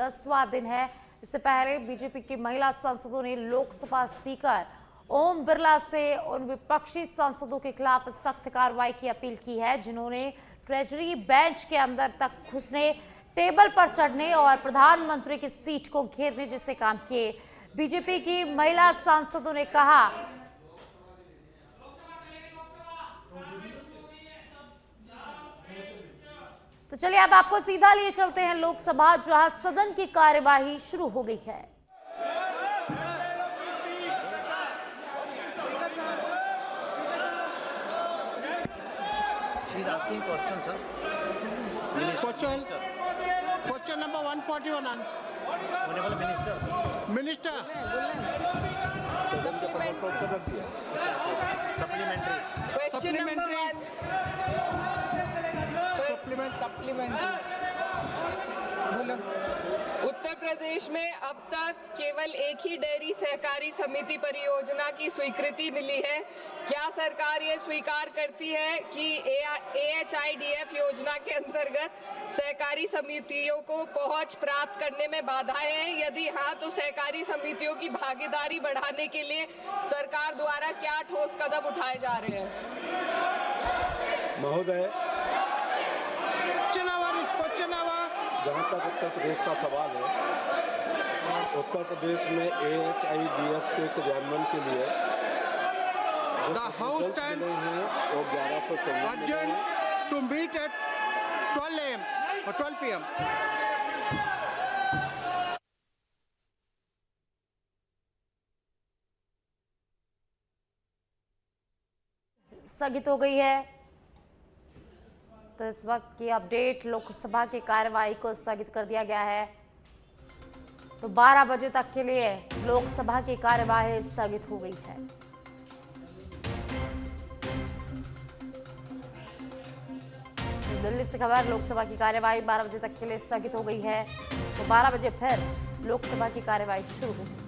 10वां दिन है। इससे पहले बीजेपी की महिला सांसदों ने लोकसभा स्पीकर ओम बिरला से उन विपक्षी सांसदों के खिलाफ सख्त कार्रवाई की अपील की है जिन्होंने ट्रेजरी बेंच के अंदर तक घुसने, टेबल पर चढ़ने और प्रधानमंत्री की सीट को घेरने जैसे काम किए। बीजेपी की महिला सांसदों ने कहा तो चलिए अब आपको सीधा लिए चलते हैं लोकसभा, जहां सदन की कार्यवाही शुरू हो गई है। She is asking question, sir. Question number 141. Honorable Minister. Minister. Supplementary. Question number one. Supplementary. बोलो। उत्तर प्रदेश में अब तक केवल एक ही डेयरी सहकारी समिति परियोजना की स्वीकृति मिली है। क्या सरकार ये स्वीकार करती है कि AHIDF योजना के अंतर्गत सहकारी समितियों को पहुंच प्राप्त करने में बाधाएं हैं? यदि हाँ, तो सहकारी समितियों की भागीदारी बढ़ाने के लिए सरकार द्वारा क्या ठोस कदम उठाए जा रहे हैं? महोदय, जहाँ तक उत्तर प्रदेश का सवाल है, उत्तर प्रदेश में AHIDF के क्रियान्वयन के लिए The House stands और 1100 adjourned to meet at 12 a.m. or 12 p.m. स्थगित हो गई है। तो इस वक्त की अपडेट, लोकसभा की कार्यवाही को स्थगित कर दिया गया है। तो 12 बजे तक के लिए लोकसभा की कार्यवाही स्थगित हो गई है। तो दिल्ली से खबर, लोकसभा की कार्यवाही 12 बजे तक के लिए स्थगित हो गई है। तो 12 बजे फिर लोकसभा की कार्यवाही शुरू होगी।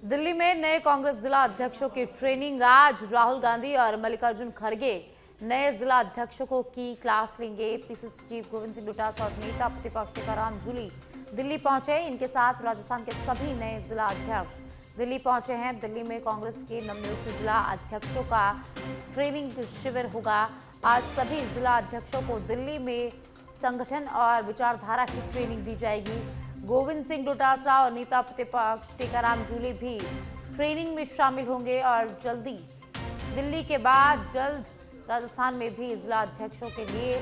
दिल्ली में नए कांग्रेस जिला अध्यक्षों की ट्रेनिंग आज। राहुल गांधी और मल्लिकार्जुन खड़गे नए जिला अध्यक्षों को की क्लास लेंगे। पीसीसी चीफ गोविंद सिंह डोटासरा और नेता प्रतिपक्ष टीकाराम जूली दिल्ली पहुंचे। इनके साथ राजस्थान के सभी नए जिला अध्यक्ष दिल्ली पहुंचे हैं। दिल्ली में कांग्रेस के नवनियुक्त जिला अध्यक्षों का ट्रेनिंग शिविर होगा। आज सभी जिला अध्यक्षों को दिल्ली में संगठन और विचारधारा की ट्रेनिंग दी जाएगी। गोविंद सिंह डोटासरा और नेता प्रतिपक्ष टीकाराम जूली भी ट्रेनिंग में शामिल होंगे और जल्दी दिल्ली के बाद जल्द राजस्थान में भी जिला अध्यक्षों के लिए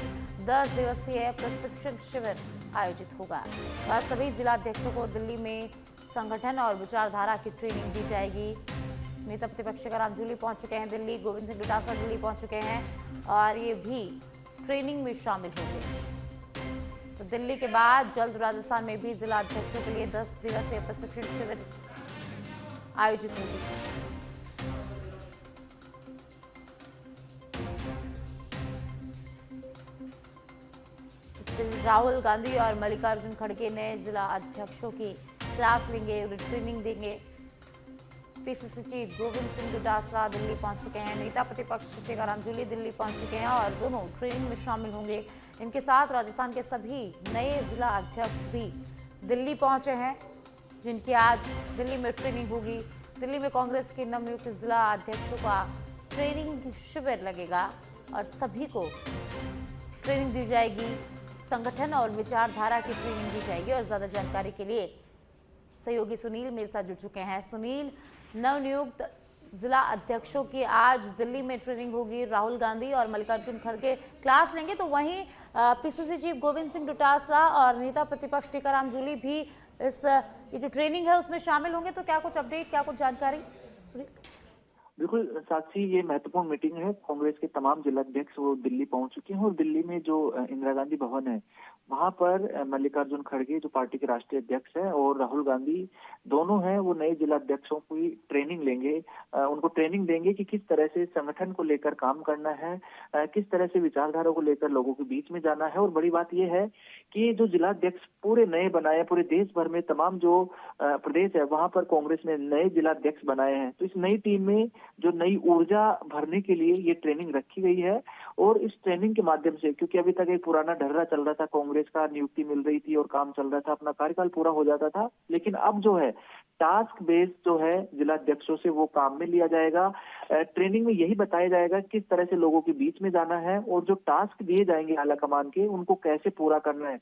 10 दिवसीय प्रशिक्षण शिविर आयोजित होगा। आज सभी जिला अध्यक्षों को दिल्ली में संगठन और विचारधारा की ट्रेनिंग दी जाएगी। नेता प्रतिपक्ष टीकाराम जूली पहुंच चुके हैं दिल्ली, गोविंद सिंह डोटासरा दिल्ली पहुंच चुके हैं और ये भी ट्रेनिंग में शामिल होंगे। तो दिल्ली के बाद जल्द राजस्थान में भी जिला अध्यक्षों के लिए 10 दिवसीय प्रशिक्षण शिविर आयोजित होगी। राहुल गांधी और मल्लिकार्जुन खड़गे नए जिला अध्यक्षों की क्लास लेंगे, ट्रेनिंग देंगे। पीसीसी चीफ गोविंद सिंह डोटासरा दिल्ली पहुंच चुके हैं। नेता प्रतिपक्ष टीकाराम जूली दिल्ली पहुंच चुके हैं और दोनों ट्रेनिंग में शामिल होंगे। इनके साथ राजस्थान के सभी नए जिला अध्यक्ष भी दिल्ली पहुंचे हैं, जिनकी आज दिल्ली में ट्रेनिंग होगी। दिल्ली में कांग्रेस के नवनियुक्त जिला अध्यक्षों का ट्रेनिंग शिविर लगेगा और सभी को ट्रेनिंग दी जाएगी। संगठन और विचारधारा की ट्रेनिंग दी जाएगी। और ज्यादा जानकारी के लिए सहयोगी सुनील मेरे साथ जुड़ चुके हैं। सुनील, नवनियुक्त जिला अध्यक्षों की आज दिल्ली में ट्रेनिंग होगी। राहुल गांधी और मल्लिकार्जुन खड़गे क्लास लेंगे, तो वहीं पीसीसी चीफ गोविंद सिंह डोटासरा और नेता प्रतिपक्ष टीकाराम जूली भी ये जो ट्रेनिंग है उसमें शामिल होंगे। तो क्या कुछ अपडेट, क्या कुछ जानकारी सुनील? बिल्कुल साक्षी, ये महत्वपूर्ण मीटिंग है। कांग्रेस के तमाम जिला अध्यक्ष वो दिल्ली पहुंच चुके हैं और दिल्ली में जो इंदिरा गांधी भवन है वहां पर मल्लिकार्जुन खड़गे जो पार्टी के राष्ट्रीय अध्यक्ष हैं और राहुल गांधी दोनों हैं, वो नए जिला अध्यक्षों की ट्रेनिंग लेंगे। उनको ट्रेनिंग देंगे कि किस तरह से संगठन को लेकर काम करना है, किस तरह से विचारधारा को लेकर लोगों के बीच में जाना है। और बड़ी बात यह है कि जो जिला अध्यक्ष पूरे नए बनाए, पूरे देश भर में तमाम जो प्रदेश है वहां पर कांग्रेस ने नए जिला अध्यक्ष बनाए हैं। तो इस नई टीम में जो नई ऊर्जा भरने के लिए ये ट्रेनिंग रखी गई है। और इस ट्रेनिंग के माध्यम से, क्योंकि अभी तक एक पुराना ढर्रा चल रहा था, कांग्रेस का नियुक्ति मिल रही थी और काम चल रहा था, अपना कार्यकाल पूरा हो जाता था, लेकिन अब जो है टास्क बेस जो है जिला अध्यक्षों से वो काम में लिया जाएगा। ट्रेनिंग में यही बताया जाएगा किस तरह से लोगों के बीच में जाना है और जो टास्क दिए जाएंगे आला कमान के उनको कैसे पूरा करना है।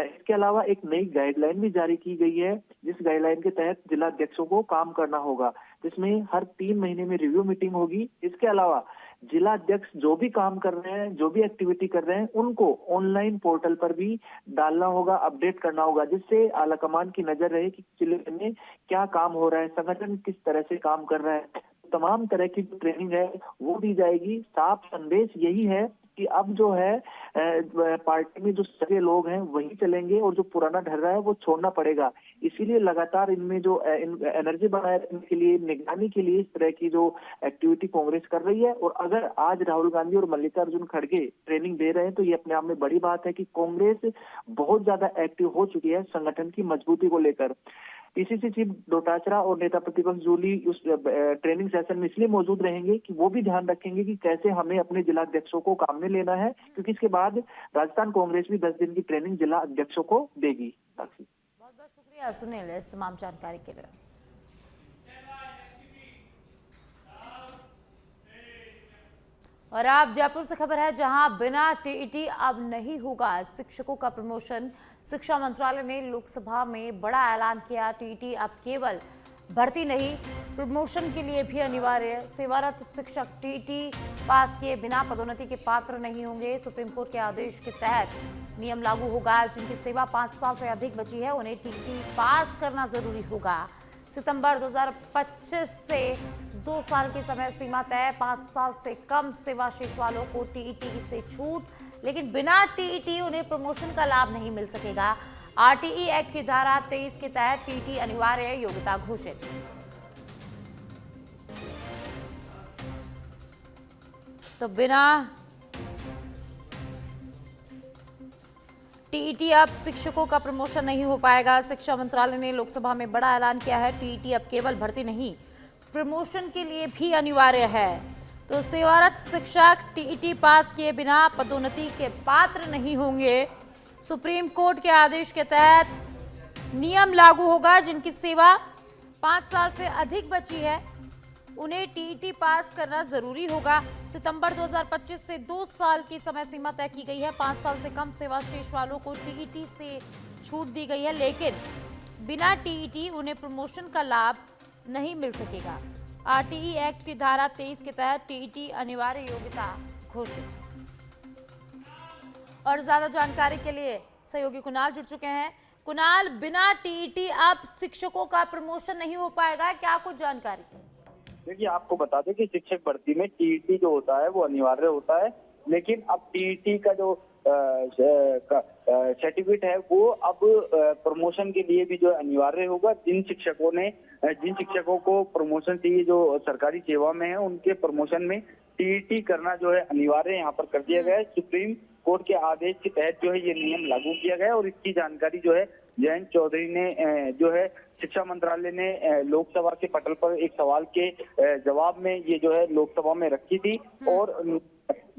इसके अलावा एक नई गाइडलाइन भी जारी की गई है, जिस गाइडलाइन के तहत जिला अध्यक्षों को काम करना होगा, जिसमें हर 3 महीने में रिव्यू मीटिंग होगी। इसके अलावा जिला अध्यक्ष जो भी काम कर रहे हैं, जो भी एक्टिविटी कर रहे हैं, उनको ऑनलाइन पोर्टल पर भी डालना होगा, अपडेट करना होगा, जिससे आला कमान की नजर रहे कि जिले में क्या काम हो रहा है, संगठन किस तरह से काम कर रहा है। तमाम तरह की जो ट्रेनिंग है वो दी जाएगी। साफ संदेश यही है कि अब जो है पार्टी में जो सगे लोग हैं वही चलेंगे और जो पुराना ढर्रा है वो छोड़ना पड़ेगा। इसीलिए लगातार इनमें जो एनर्जी बनाए रखने के लिए, निगरानी के लिए इस तरह की जो एक्टिविटी कांग्रेस कर रही है। और अगर आज राहुल गांधी और मल्लिकार्जुन खड़गे ट्रेनिंग दे रहे हैं तो ये अपने आप में बड़ी बात है कि कांग्रेस बहुत ज्यादा एक्टिव हो चुकी है संगठन की मजबूती को लेकर। पीसीसी चीफ डोटासरा और नेता प्रतिपक्ष जूली उस ट्रेनिंग सेशन में इसलिए मौजूद रहेंगे कि वो भी ध्यान रखेंगे कि कैसे हमें अपने जिला अध्यक्षों को काम में लेना है, क्योंकि इसके बाद राजस्थान कांग्रेस भी 10 दिन की ट्रेनिंग जिला अध्यक्षों को देगी। बहुत बहुत शुक्रिया सुनील इस तमाम जानकारी के लिए। और अब जयपुर से खबर है, जहां बिना टीईटी अब नहीं होगा शिक्षकों का प्रमोशन। शिक्षा मंत्रालय ने लोकसभा में बड़ा ऐलान किया। टीईटी अब केवल भर्ती नहीं, प्रमोशन के लिए भी अनिवार्य। सेवारत शिक्षक टीईटी पास किए बिना पदोन्नति के पात्र नहीं होंगे। सुप्रीम कोर्ट के आदेश के तहत नियम लागू होगा। जिनकी सेवा 5 साल से अधिक बची है उन्हें टीईटी पास करना जरूरी होगा। सितंबर 2025 से 2 साल की समय सीमा तय। 5 साल से कम सेवा शेष वालों को टीईटी से छूट, लेकिन बिना टीईटी उन्हें प्रमोशन का लाभ नहीं मिल सकेगा। आरटीई एक्ट की धारा 23 के तहत टीईटी अनिवार्य योग्यता घोषित। तो बिना टीईटी अब शिक्षकों का प्रमोशन नहीं हो पाएगा। शिक्षा मंत्रालय ने लोकसभा में बड़ा ऐलान किया है। टीईटी अब केवल भर्ती नहीं, प्रमोशन के लिए भी अनिवार्य है। तो सेवारत शिक्षक टीईटी पास किए बिना पदोन्नति के पात्र नहीं होंगे। सुप्रीम कोर्ट के आदेश के तहत नियम लागू होगा। जिनकी सेवा 5 साल से अधिक बची है उन्हें टीईटी पास करना जरूरी होगा। सितंबर 2025 से 2 साल की समय सीमा तय की गई है। 5 साल से कम सेवा शेष वालों को टीईटी से छूट दी गई है, लेकिन बिना टीईटी उन्हें प्रमोशन का लाभ नहीं मिल सकेगा। आरटीई एक्ट की धारा 23 के तहत टीईटी अनिवार्य योग्यता घोषित। और ज्यादा जानकारी के लिए सहयोगी कुणाल जुड़ चुके हैं। कुणाल, बिना टीईटी अब शिक्षकों का प्रमोशन नहीं हो पाएगा, क्या कुछ जानकारी? देखिए, आपको बता दें कि शिक्षक भर्ती में टीईटी जो होता है वो अनिवार्य होता है, लेकिन अब टीईटी का जो सर्टिफिकेट है वो अब प्रमोशन के लिए भी जो अनिवार्य होगा। जिन शिक्षकों को प्रमोशन चाहिए जो सरकारी सेवा में है, उनके प्रमोशन में टीईटी करना जो है अनिवार्य यहाँ पर कर दिया गया है। सुप्रीम कोर्ट के आदेश के तहत जो है ये नियम लागू किया गया है। और इसकी जानकारी जो है जयंत चौधरी ने जो है शिक्षा मंत्रालय ने लोकसभा के पटल पर एक सवाल के जवाब में ये जो है लोकसभा में रखी थी। और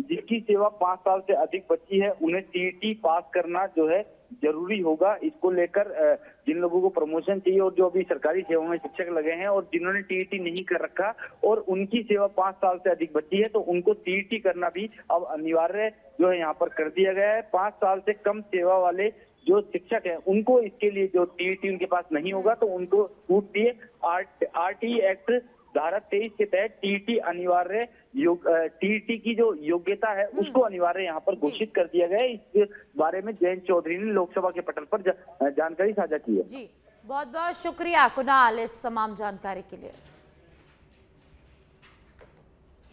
जिसकी सेवा 5 साल से अधिक बची है उन्हें टीईटी पास करना जो है जरूरी होगा। इसको लेकर जिन लोगों को प्रमोशन चाहिए और जो अभी सरकारी सेवा में शिक्षक लगे हैं और जिन्होंने टीईटी नहीं कर रखा और उनकी सेवा 5 साल से अधिक बची है, तो उनको टीईटी करना भी अब अनिवार्य जो है यहाँ पर कर दिया गया है। 5 साल से कम सेवा वाले जो शिक्षक हैं उनको इसके लिए जो टीईटी उनके पास नहीं होगा तो उनको छूट दिए। आरटीई एक्ट धारा 23 के तहत टीईटी अनिवार्य टीईटी की जो योग्यता है उसको अनिवार्य यहाँ पर घोषित कर दिया गया है। इस बारे में जयंत चौधरी ने लोकसभा के पटल पर जानकारी साझा की है। जी, बहुत बहुत शुक्रिया कुणाल इस तमाम जानकारी के लिए।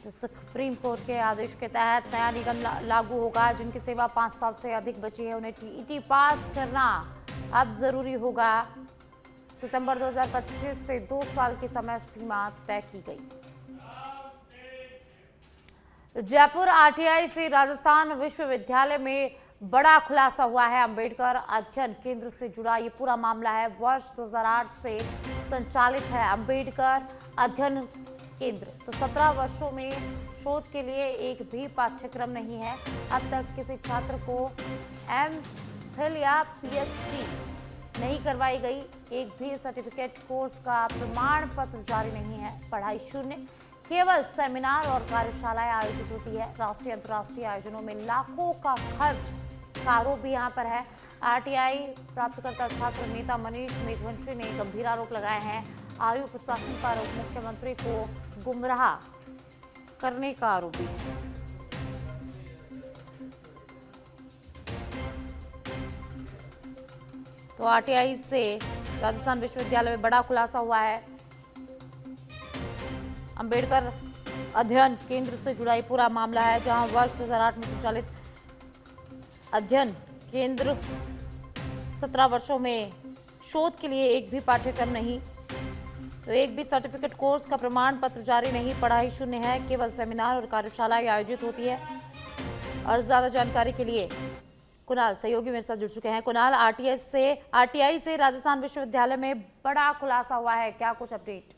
तो सुप्रीम कोर्ट के आदेश के तहत नया निगम लागू होगा। जिनकी सेवा 5 साल से अधिक बची है उन्हें टीईटी पास करना अब जरूरी होगा। सितंबर 2025 से 2 साल की समय सीमा तय की गई। जयपुर आरटीआई से राजस्थान विश्वविद्यालय में बड़ा खुलासा हुआ है। अंबेडकर अध्ययन केंद्र से जुड़ा ये पूरा मामला है। वर्ष 2008 से संचालित है अंबेडकर अध्ययन केंद्र। तो 17 वर्षों में शोध के लिए एक भी पाठ्यक्रम नहीं है। अब तक किसी छात्र को एमफिल या पीएचडी नहीं करवाई गई। एक भी सर्टिफिकेट कोर्स का प्रमाण पत्र जारी नहीं है। पढ़ाई शून्य, केवल सेमिनार और कार्यशालाएं आयोजित होती है। राष्ट्रीय अंतर्राष्ट्रीय आयोजनों में लाखों का खर्च का आरोप भी यहाँ पर है। आरटीआई प्राप्तकर्ता छात्र नेता मनीष मेघवंशी ने गंभीर आरोप लगाए हैं। आयु प्रशासन पर उप मुख्यमंत्री को गुमराह करने का आरोप भी है। तो आरटीआई से राजस्थान विश्वविद्यालय में बड़ा खुलासा हुआ है। अंबेडकर अध्ययन केंद्र से जुड़ा ये पूरा मामला है, जहां वर्ष 2008 में संचालित अध्ययन केंद्र 17 वर्षों में शोध के लिए एक भी पाठ्यक्रम नहीं, तो एक भी सर्टिफिकेट कोर्स का प्रमाण पत्र जारी नहीं। पढ़ाई शून्य है, केवल सेमिनार और कार्यशालाएं आयोजित होती है। और ज्यादा जानकारी के लिए कुणाल सहयोगी मेरे साथ जुड़ चुके हैं। कुणाल, आरटीआई से राजस्थान विश्वविद्यालय में बड़ा खुलासा हुआ है, क्या कुछ अपडेट?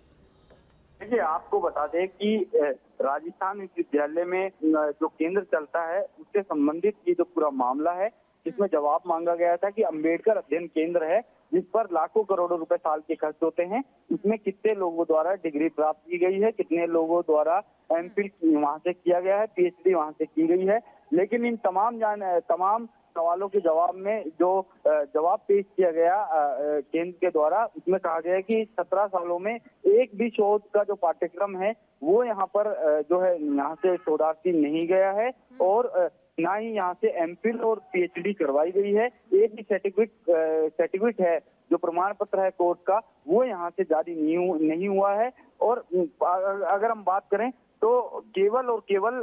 देखिए, आपको बता दें कि राजस्थान विश्वविद्यालय में जो केंद्र चलता है उससे संबंधित ये जो पूरा मामला है, जिसमें जवाब मांगा गया था कि अंबेडकर अध्ययन केंद्र है जिस पर लाखों करोड़ों रुपए साल के खर्च होते हैं, उसमें कितने लोगों द्वारा डिग्री प्राप्त की गई है, कितने लोगों द्वारा एमफिल वहां से किया गया है, पीएचडी वहां से की गई है। लेकिन इन तमाम सवालों के जवाब में जो जवाब पेश किया गया केंद्र के द्वारा, उसमें कहा गया है कि 17 सालों में एक भी शोध का जो पाठ्यक्रम है वो यहाँ पर जो है यहाँ से शोधार्थी नहीं गया है और ना ही यहाँ से एमफिल और पीएचडी करवाई गई है। एक भी सर्टिफिकेट है जो प्रमाण पत्र है कोर्स का, वो यहाँ से जारी नहीं हुआ है। और अगर हम बात करें तो केवल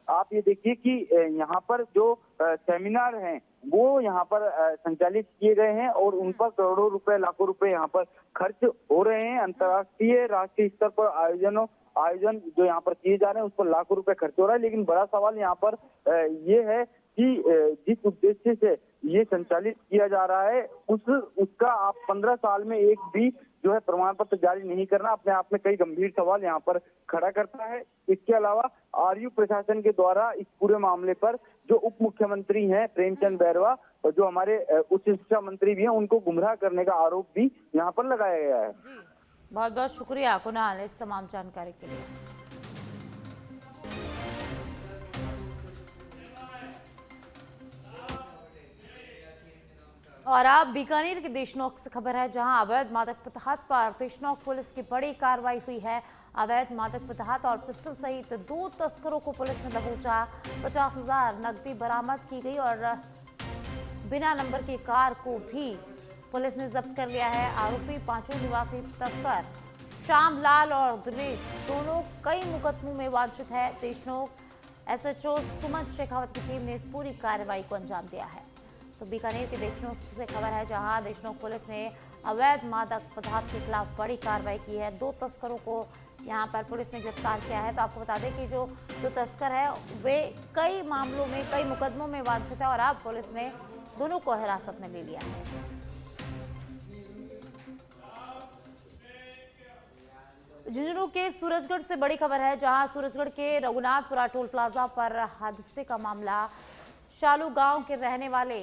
आप ये देखिए कि यहाँ पर जो सेमिनार हैं वो यहाँ पर संचालित किए गए हैं और उन पर करोड़ों रुपए लाखों रुपए यहाँ पर खर्च हो रहे हैं। अंतर्राष्ट्रीय राष्ट्रीय स्तर पर आयोजन जो यहाँ पर किए जा रहे हैं उस पर लाखों रुपए खर्च हो रहा है। लेकिन बड़ा सवाल यहाँ पर ये है कि जिस उद्देश्य से ये संचालित किया जा रहा है उसका आप 15 साल में एक भी जो है प्रमाण पत्र जारी नहीं करना अपने आप में कई गंभीर सवाल यहाँ पर खड़ा करता है। इसके अलावा आरयू प्रशासन के द्वारा इस पूरे मामले पर जो उप मुख्यमंत्री हैं प्रेमचंद बैरवा और जो हमारे उच्च शिक्षा मंत्री भी हैं, उनको गुमराह करने का आरोप भी यहाँ पर लगाया गया है। जी, बहुत बहुत शुक्रिया कुणाल इस तमाम जानकारी के लिए। और अब बीकानेर के देशनोक से खबर है, जहां अवैध मादक पदार्थ पर देशनोक पुलिस की बड़ी कार्रवाई हुई है। अवैध मादक पदार्थ और पिस्टल सहित 2 तस्करों को पुलिस ने दबोचा। 50,000 नकदी बरामद की गई और बिना नंबर की कार को भी पुलिस ने जब्त कर लिया है। आरोपी पांचों निवासी तस्कर श्यामलाल और दिनेश दोनों कई मुकदमों में वांछित है। देशनोक एसएचओ सुमन शेखावत की टीम ने इस पूरी कार्रवाई को अंजाम दिया है। तो बीकानेर के देशनोक से खबर है, जहां देशनोक पुलिस ने अवैध मादक पदार्थ के खिलाफ बड़ी कार्रवाई की है। 2 तस्करों को यहां पर पुलिस ने गिरफ्तार किया है। तो आपको बता दें कि जो तस्कर है वे कई मामलों में कई मुकदमों में वांछित है और अब पुलिस ने दोनों को हिरासत में ले लिया है। झुंझुनू के सूरजगढ़ से बड़ी खबर है, जहां सूरजगढ़ के रघुनाथपुरा टोल प्लाजा पर हादसे का मामला। शालू गांव के रहने वाले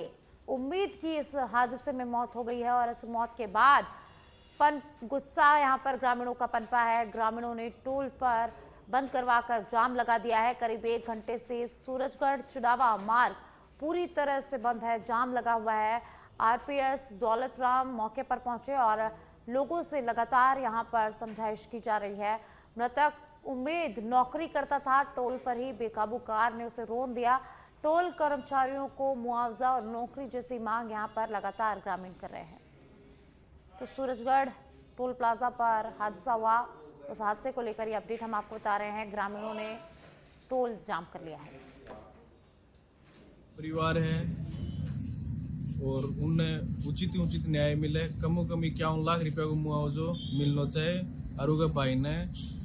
उम्मीद की इस हादसे में मौत हो गई है और इस मौत के बाद गुस्सा यहां पर ग्रामीणों का पनपा है। ग्रामीणों ने टोल पर बंद करवाकर जाम लगा दिया है। करीब 1 घंटे से सूरजगढ़ चुनावा मार्ग पूरी तरह से बंद है, जाम लगा हुआ है। आरपीएस दौलत राम मौके पर पहुंचे और लोगों से लगातार यहां पर समझाइश की जा रही है। मृतक उम्मीद नौकरी करता था, टोल पर ही बेकाबू कार ने उसे रौंद दिया। टोल कर्मचारियों को मुआवजा और नौकरी जैसी मांग यहां पर लगातार ग्रामीण कर रहे हैं। तो सूरजगढ़ टोल प्लाजा पर हादसा हुआ, उस हादसे को लेकर ये अपडेट हम आपको बता रहे हैं। ग्रामीणों ने टोल जाम कर लिया है। परिवार है और उन्हें उचित न्याय मिले। कमो कम 51 लाख रुपया को मुआवजो मिलना चाहिए और उनके भाई ने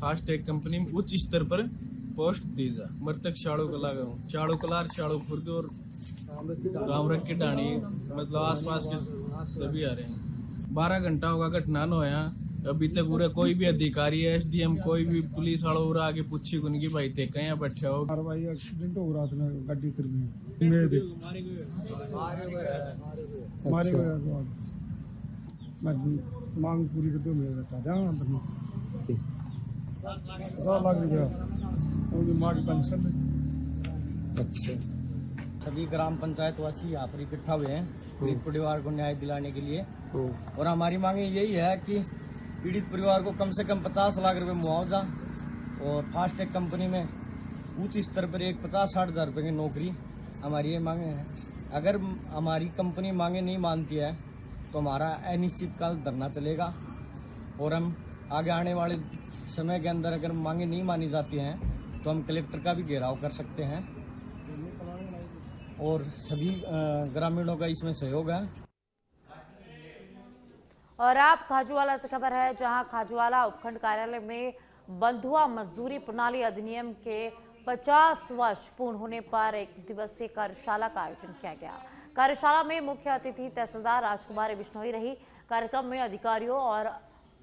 फास्टैग कंपनी में उच्च स्तर पर पोस्ट दी जा। मृतक शाड़ू कलार शाड़ू खुर्द और गाँव रख के डाणी मतलब आसपास के सभी आ रहे हैं। 12 घंटा होगा घटना न होया, अभी तक पूरा कोई भी अधिकारी है, SDM कोई भी पुलिस वालों पूरा आगे पूछी कुन की भाई ते कहीं बैठे हो। कार्रवाई एक्सीडेंट हो रहा था गाड़ी कर्मी मारे गए। मैं मांग पूरी कर दो मेरे बता जा लाख रुपया उनकी माँ की पेंशन। अच्छा, सभी ग्राम पंचायत वासी यहाँ पर इकट्ठा हुए हैं पीड़ित परिवार को न्याय दिलाने के लिए और हमारी मांगे यही है कि पीड़ित परिवार को कम से कम 50 लाख रुपए मुआवजा और फास्टैग कंपनी में उच्च स्तर पर एक 50-60 हज़ार रुपये की नौकरी हमारी ये मांगे हैं। अगर हमारी कंपनी मांगे नहीं मानती है तो हमारा अनिश्चितकाल धरना चलेगा और हम आगे आने वाले समय के अंदर अगर मांगे नहीं मानी जाती हैं तो हम कलेक्टर का भी घेराव कर सकते हैं और सभी ग्रामीणों का इसमें सहयोग है। और आप खाजूवाला से खबर है, जहां खाजूवाला उपखंड कार्यालय में बंधुआ मजदूरी प्रणाली अधिनियम के 50 वर्ष पूर्ण होने पर एक दिवसीय कार्यशाला का आयोजन किया गया। कार्यशाला में मुख्य अतिथि तहसीलदार राजकुमारी बिश्नोई रही। कार्यक्रम में अधिकारियों और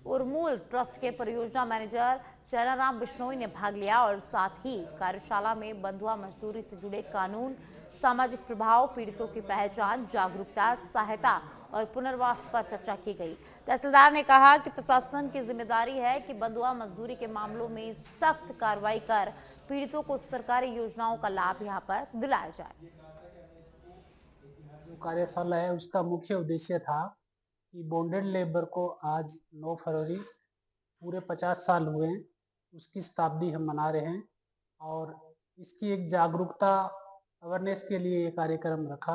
उर्मूल ट्रस्ट के परियोजना मैनेजर चैनाराम बिश्नोई ने भाग लिया और साथ ही कार्यशाला में बंधुआ मजदूरी से जुड़े कानून, सामाजिक प्रभाव, पीड़ितों की पहचान, जागरूकता, सहायता और पुनर्वास पर चर्चा की गई। तहसीलदार ने कहा कि प्रशासन की जिम्मेदारी है कि बंधुआ मजदूरी के मामलों में सख्त कार्रवाई कर पीड़ितों को सरकारी योजनाओं का लाभ यहां पर दिलाया जाए। जो कार्यशाला है उसका मुख्य उद्देश्य था कि बॉन्डेड लेबर को आज 9 फरवरी पूरे 50 साल हुए हैं, उसकी शताब्दी हम मना रहे हैं और इसकी एक जागरूकता अवेयरनेस के लिए ये कार्यक्रम रखा,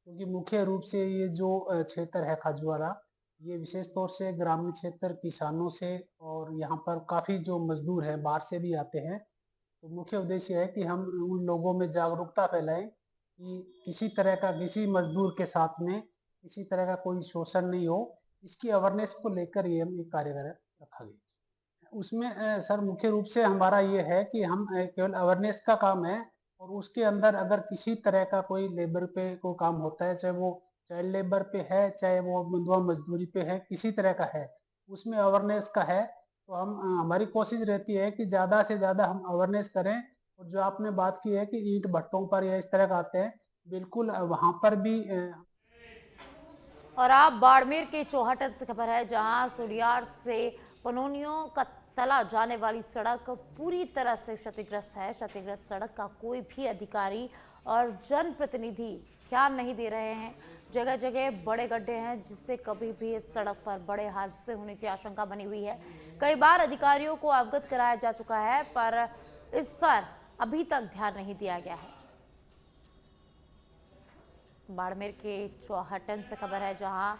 क्योंकि मुख्य रूप से ये जो क्षेत्र है खाजूवाला, ये विशेष तौर से ग्रामीण क्षेत्र किसानों से और यहाँ पर काफ़ी जो मजदूर हैं बाहर से भी आते हैं। तो मुख्य उद्देश्य है कि हम उन लोगों में जागरूकता फैलाएं कि किसी तरह का किसी मजदूर के साथ में किसी तरह का कोई शोषण नहीं हो। इसकी अवेयरनेस को लेकर ये हम एक कार्यक्रम रखा गया। उसमें सर मुख्य रूप से हमारा ये है कि हम केवल अवेयरनेस का काम है और उसके अंदर अगर किसी तरह का कोई लेबर पे कोई काम होता है, चाहे वो चाइल्ड लेबर पे है, चाहे वो बंधुआ मजदूरी पे है, किसी तरह का है, उसमें अवेयरनेस का है तो हम हमारी कोशिश रहती है कि ज़्यादा से ज़्यादा हम अवेयरनेस करें। और जो आपने बात की है कि ईंट भट्टों पर या इस तरह का आते हैं, बिल्कुल वहाँ पर भी। और आप बाड़मेर के चौहटन से खबर है, जहां सोडियार से पनोनियों का तला जाने वाली सड़क पूरी तरह से क्षतिग्रस्त है। क्षतिग्रस्त सड़क का कोई भी अधिकारी और जनप्रतिनिधि ध्यान नहीं दे रहे हैं। जगह जगह बड़े गड्ढे हैं, जिससे कभी भी इस सड़क पर बड़े हादसे होने की आशंका बनी हुई है। कई बार अधिकारियों को अवगत कराया जा चुका है, पर इस पर अभी तक ध्यान नहीं दिया गया है। बाड़मेर के चौहटन से खबर है, जहां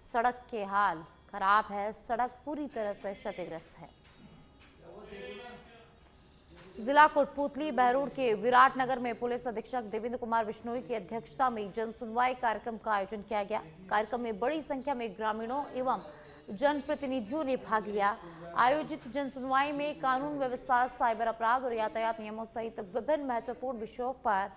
सड़क के हाल खराब है, सड़क पूरी तरह से क्षतिग्रस्त है। जिला कोटपूतली बहरोड के विराटनगर में पुलिस अधीक्षक देवेंद्र कुमार बिश्नोई की अध्यक्षता में जन सुनवाई कार्यक्रम का आयोजन किया गया। कार्यक्रम में बड़ी संख्या में ग्रामीणों एवं जनप्रतिनिधियों ने भाग लिया। आयोजित जन सुनवाई में कानून व्यवस्था, साइबर अपराध और यातायात नियमों सहित विभिन्न महत्वपूर्ण विषयों पर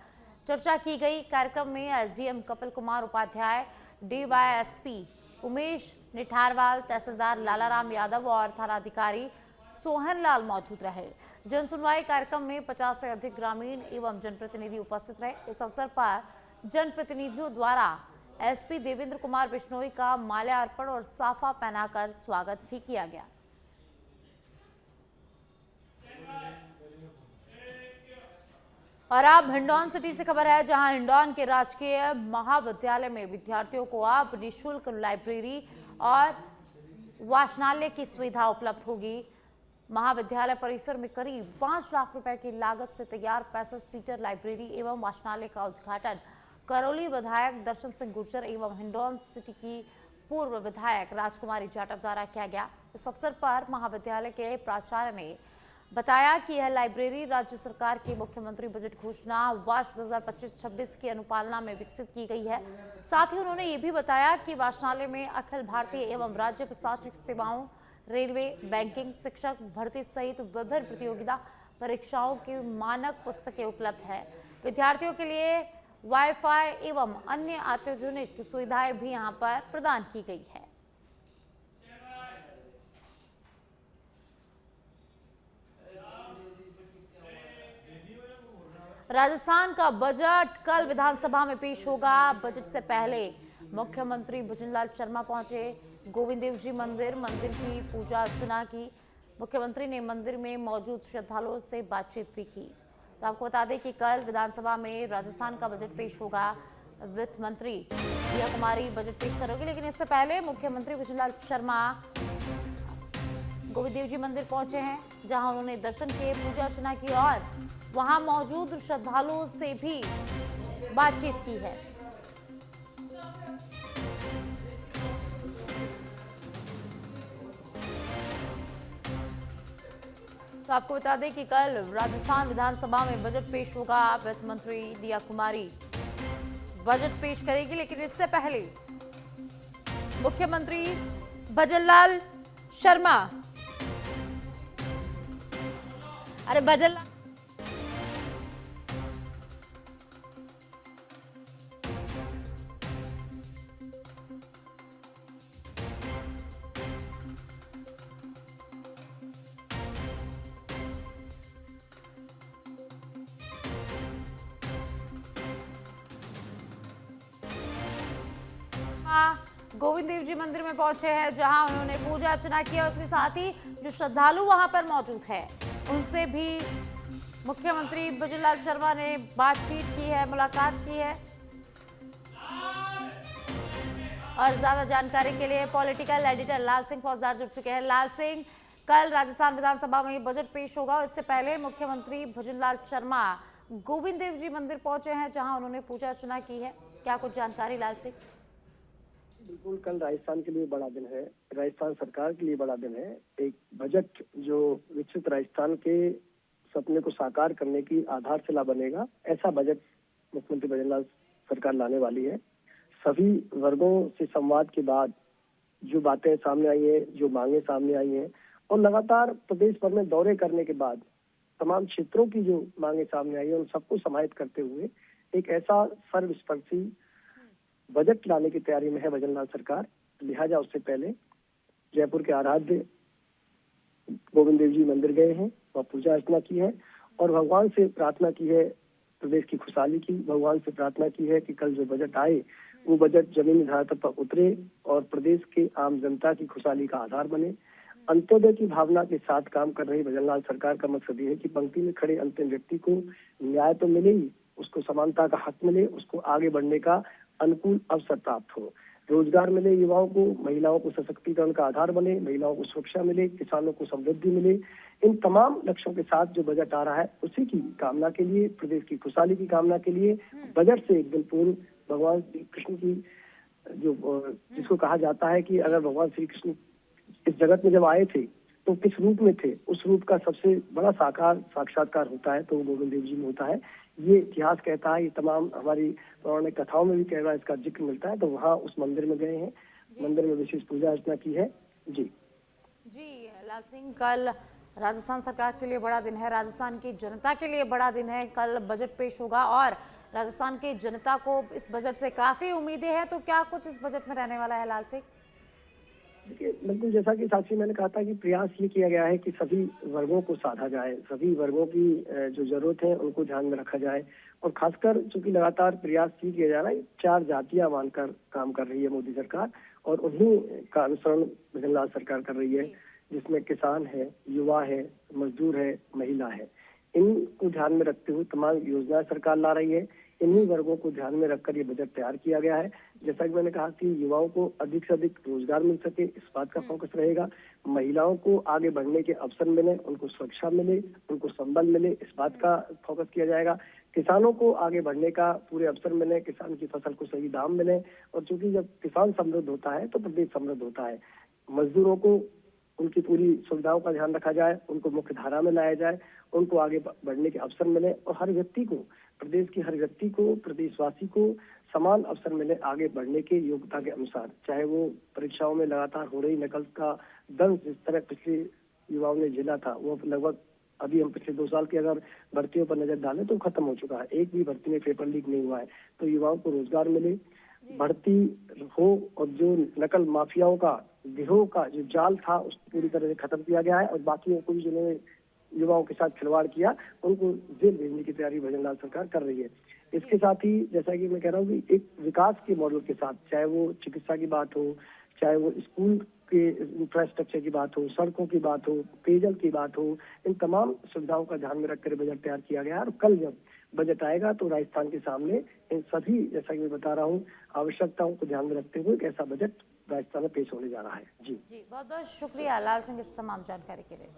चर्चा की गई। कार्यक्रम में SDM कपिल कुमार उपाध्याय, DYSP उमेश निठारवाल, तहसीलदार लालाराम यादव और थानाधिकारी सोहनलाल मौजूद रहे। जन सुनवाई कार्यक्रम में 50 से अधिक ग्रामीण एवं जनप्रतिनिधि उपस्थित रहे। इस अवसर पर जनप्रतिनिधियों द्वारा SP देवेंद्र कुमार बिश्नोई का माल्यार्पण और साफा पहनाकर स्वागत भी किया गया। और अब हिंडौन सिटी से खबर है, जहां हिंडौन के राजकीय महाविद्यालय में विद्यार्थियों को अब निःशुल्क लाइब्रेरी और वाचनालय की सुविधा उपलब्ध होगी। महाविद्यालय परिसर में करीब 5 लाख रुपए की लागत से तैयार 65 सीटर लाइब्रेरी एवं वाचनालय का उद्घाटन करौली विधायक दर्शन सिंह गुर्जर एवं हिंडौन सिटी की पूर्व विधायक राजकुमारी जाटव द्वारा किया गया। इस अवसर पर महाविद्यालय के प्राचार्य ने बताया कि यह लाइब्रेरी राज्य सरकार की मुख्यमंत्री बजट घोषणा वर्ष 2025-26 की अनुपालना में विकसित की गई है। साथ ही उन्होंने ये भी बताया कि वाचनालय में अखिल भारतीय एवं राज्य प्रशासनिक सेवाओं, रेलवे, बैंकिंग, शिक्षक भर्ती सहित विभिन्न प्रतियोगिता परीक्षाओं की मानक पुस्तकें उपलब्ध है। विद्यार्थियों के लिए वाईफाई एवं अन्य अत्याधुनिक सुविधाएं भी यहाँ पर प्रदान की गई है। राजस्थान का बजट कल विधानसभा में पेश होगा। बजट से पहले मुख्यमंत्री भजनलाल शर्मा पहुंचे गोविंद देव जी मंदिर की पूजा अर्चना की। मुख्यमंत्री ने मंदिर में मौजूद श्रद्धालुओं से बातचीत भी की। तो आपको बता दें कि कल विधानसभा में राजस्थान का बजट पेश होगा। वित्त मंत्री दिया कुमारी बजट पेश करोगे, लेकिन इससे पहले मुख्यमंत्री भजनलाल शर्मा गोविंद देव जी मंदिर पहुंचे हैं, जहां उन्होंने दर्शन किए, पूजा अर्चना की और वहां मौजूद श्रद्धालुओं से भी बातचीत की है। तो आपको बता दें कि कल राजस्थान विधानसभा में बजट पेश होगा। वित्त मंत्री दिया कुमारी बजट पेश करेगी, लेकिन इससे पहले मुख्यमंत्री भजनलाल शर्मा भजनलाल गोविंद देव जी मंदिर में पहुंचे हैं, जहां उन्होंने पूजा अर्चना की और उसके साथ ही जो श्रद्धालु वहां पर मौजूद है उनसे भी मुख्यमंत्री भजनलाल शर्मा ने बातचीत की है, मुलाकात की है। और ज्यादा जानकारी के लिए पॉलिटिकल एडिटर लाल सिंह फौजदार जुड़ चुके हैं। लाल सिंह, कल राजस्थान विधानसभा में बजट पेश होगा और इससे पहले मुख्यमंत्री भजनलाल शर्मा गोविंद देव जी मंदिर पहुंचे हैं, जहां उन्होंने पूजा अर्चना की है। क्या कुछ जानकारी लाल सिंह? बिल्कुल, कल राजस्थान के लिए बड़ा दिन है, राजस्थान सरकार के लिए बड़ा दिन है। एक बजट जो विकसित राजस्थान के सपने को साकार करने की आधारशिला बनेगा, ऐसा बजट मुख्यमंत्री भजनलाल सरकार लाने वाली है। सभी वर्गों से संवाद के बाद जो बातें सामने आई है, जो मांगे सामने आई हैं और लगातार प्रदेश भर में दौरे करने के बाद तमाम क्षेत्रों की जो मांगे सामने आई है, उन सबको समाहित करते हुए एक ऐसा सर्वस्पर्शी बजट लाने की तैयारी में है भजनलाल सरकार। लिहाजा उससे पहले जयपुर के आराध्य गोविंद देव जी मंदिर गए हैं, वह पूजा अर्चना की है और भगवान से प्रार्थना की है प्रदेश की खुशहाली की। भगवान से प्रार्थना की है कि कल जो बजट आए वो बजट जमीनी धरातल पर उतरे और प्रदेश के आम जनता की खुशहाली का आधार बने। अंत्योदय की भावना के साथ काम कर रही भजनलाल सरकार का मकसद ये है कि पंक्ति में खड़े अंतिम व्यक्ति को न्याय तो मिले ही, उसको समानता का हक मिले, उसको आगे बढ़ने का अनुकूल अवसर प्राप्त हो, रोजगार मिले युवाओं को, महिलाओं को सशक्तिकरण का आधार बने, महिलाओं को सुरक्षा मिले, किसानों को समृद्धि मिले। इन तमाम लक्ष्यों के साथ जो बजट आ रहा है उसी की कामना के लिए, प्रदेश की खुशहाली की कामना के लिए बजट से एक दिन पूर्व भगवान श्री कृष्ण की जो जिसको कहा जाता है कि अगर भगवान श्री कृष्ण इस जगत में जब आए थे तो किस रूप में थे, उस रूप का सबसे बड़ा साक्षात्कार होता है तो वो गोविंद देव जी में होता है। ये इतिहास कहता है, ये तमाम हमारी पौराणिक कथाओं में भी कह रहा है, इसका जिक्र मिलता है। तो वहाँ उस मंदिर में गए हैं, मंदिर में विशेष पूजा अर्चना की है। जी लाल सिंह, कल राजस्थान सरकार के लिए बड़ा दिन है, राजस्थान की जनता के लिए बड़ा दिन है। कल बजट पेश होगा और राजस्थान की जनता को इस बजट से काफी उम्मीदें हैं। तो क्या कुछ इस बजट में रहने वाला है लाल सिंह? देखिए, बिल्कुल जैसा कि साक्षी मैंने कहा था कि प्रयास ये किया गया है कि सभी वर्गों को साधा जाए, सभी वर्गों की जो जरूरत है उनको ध्यान में रखा जाए और खासकर चूंकि लगातार प्रयास ये किया जा रहा है, 4 जातियां मानकर काम कर रही है मोदी सरकार और उन्हीं का अनुसरण भजनलाल सरकार कर रही है, जिसमें किसान है, युवा है, मजदूर है, महिला है। इनको ध्यान में रखते हुए तमाम योजनाएं सरकार ला रही है। इन्हीं वर्गों को ध्यान में रखकर ये बजट तैयार किया गया है। जैसा कि मैंने कहा कि युवाओं को अधिक से अधिक रोजगार मिल सके, इस बात का फोकस रहेगा। महिलाओं को आगे बढ़ने के अवसर मिले, उनको सुरक्षा मिले, उनको संबल मिले, इस बात का फोकस किया जाएगा। किसानों को आगे बढ़ने का पूरे अवसर मिले, किसान की फसल को सही दाम मिले और चूंकि जब किसान समृद्ध होता है तो प्रदेश समृद्ध होता है। मजदूरों को उनकी पूरी सुविधाओं का ध्यान रखा जाए, उनको मुख्य धारा में लाया जाए, उनको आगे बढ़ने के अवसर मिले और हर व्यक्ति को, प्रदेश की हर व्यक्ति को, प्रदेशवासी को समान अवसर मिले आगे बढ़ने के योग्यता के अनुसार। चाहे वो परीक्षाओं में लगातार हो रही नकल का दंश जिस तरह पिछले युवाओं ने झेला था, वो लगभग अभी हम पिछले 2 साल की अगर भर्तियों पर नजर डालें तो खत्म हो चुका है। एक भी भर्ती में पेपर लीक नहीं हुआ है। तो युवाओं को रोजगार मिले, भर्ती हो और जो नकल माफियाओं का गिरोह का जो जाल था उसको पूरी तरह से खत्म किया गया है और बाकियों को भी जिन्होंने युवाओं के साथ खिलवाड़ किया उनको जेल भेजने की तैयारी भजनलाल सरकार कर रही है। इसके साथ ही जैसा कि मैं कह रहा हूँ कि एक विकास के मॉडल के साथ, चाहे वो चिकित्सा की बात हो, चाहे वो स्कूल के इंफ्रास्ट्रक्चर की बात हो, सड़कों की बात हो, पेयजल की बात हो, इन तमाम सुविधाओं का ध्यान में रखकर बजट तैयार किया गया है। और कल जब बजट आएगा तो राजस्थान के सामने इन सभी, जैसा कि मैं बता रहा हूँ, आवश्यकताओं को ध्यान में रखते हुए एक ऐसा बजट राजस्थान में पेश होने जा रहा है। जी बहुत बहुत शुक्रिया लाल सिंह इस तमाम जानकारी के लिए।